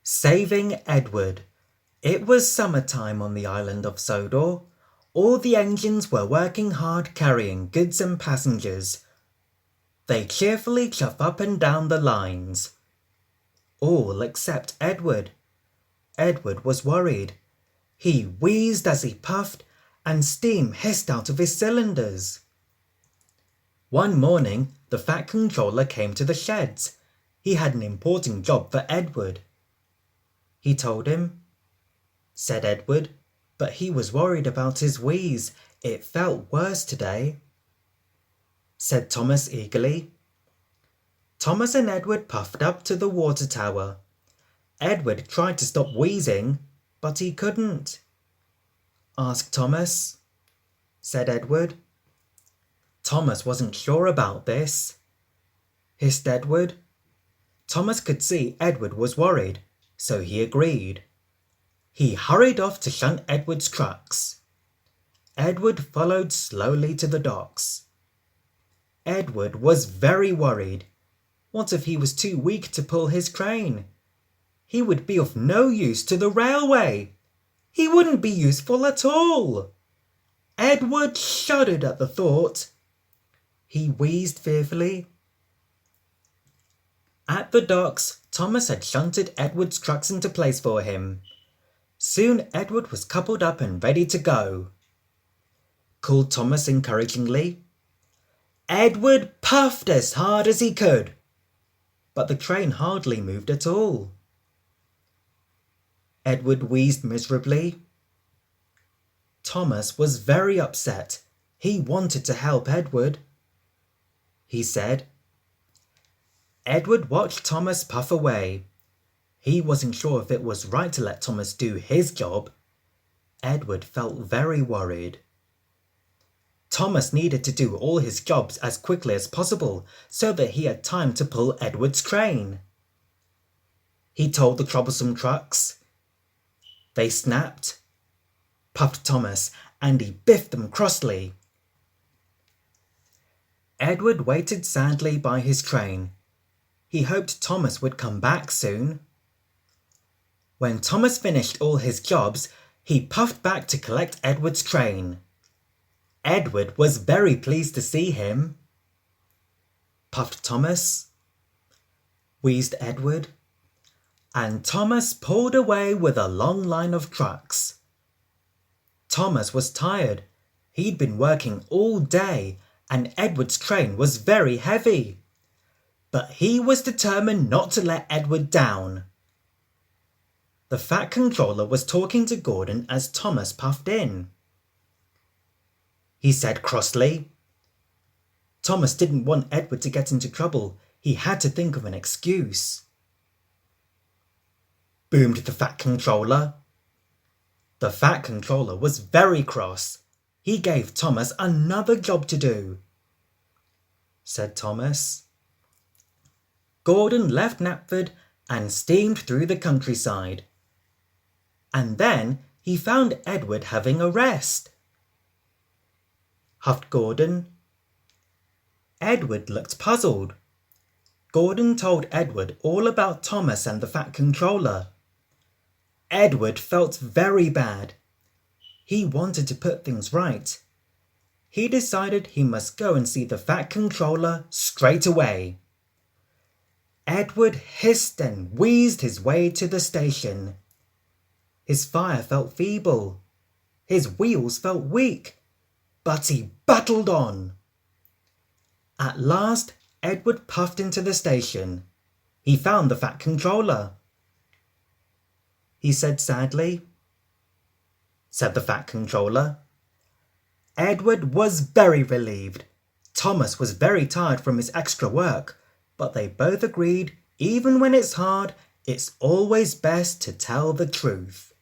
Saving Edward. It was summertime on the island of Sodor. All the engines were working hard carrying goods and passengers. They cheerfully chuff up and down the lines. All except Edward. Edward was worried. He wheezed as he puffed, and steam hissed out of his cylinders. One morning, the Fat Controller came to the sheds. He had an important job for Edward. He told him, said Edward, but he was worried about his wheeze. It felt worse today. Said Thomas eagerly. Thomas and Edward puffed up to the water tower. Edward tried to stop wheezing, but he couldn't. Ask Thomas, said Edward. Thomas wasn't sure about this. Hissed Edward. Thomas could see Edward was worried, so he agreed. He hurried off to shunt Edward's trucks. Edward followed slowly to the docks. Edward was very worried. What if he was too weak to pull his crane? He would be of no use to the railway. He wouldn't be useful at all. Edward shuddered at the thought. He wheezed fearfully. At the docks, Thomas had shunted Edward's trucks into place for him. Soon Edward was coupled up and ready to go. Called Thomas encouragingly. Edward puffed as hard as he could, but the train hardly moved at all. Edward wheezed miserably. Thomas was very upset. He wanted to help Edward. He said. Edward watched Thomas puff away. He wasn't sure if it was right to let Thomas do his job. Edward felt very worried. Thomas needed to do all his jobs as quickly as possible so that he had time to pull Edward's train. He told the troublesome trucks. They snapped, puffed Thomas, and he biffed them crossly. Edward waited sadly by his train. He hoped Thomas would come back soon. When Thomas finished all his jobs, he puffed back to collect Edward's train. Edward was very pleased to see him. Puffed Thomas. Wheezed Edward. And Thomas pulled away with a long line of trucks. Thomas was tired. He'd been working all day, and Edward's train was very heavy. But he was determined not to let Edward down. The Fat Controller was talking to Gordon as Thomas puffed in. He said crossly. Thomas didn't want Edward to get into trouble. He had to think of an excuse. Boomed the Fat Controller. The Fat Controller was very cross. He gave Thomas another job to do. Said Thomas. Gordon left Knapford and steamed through the countryside. And then he found Edward having a rest. Huffed Gordon. Edward looked puzzled. Gordon told Edward all about Thomas and the Fat Controller. Edward felt very bad. He wanted to put things right. He decided he must go and see the Fat Controller straight away. Edward hissed and wheezed his way to the station. His fire felt feeble. His wheels felt weak, but he battled on. At last, Edward puffed into the station. He found the Fat Controller. He said sadly. Said the Fat Controller. Edward was very relieved. Thomas was very tired from his extra work, but they both agreed, even when it's hard, it's always best to tell the truth.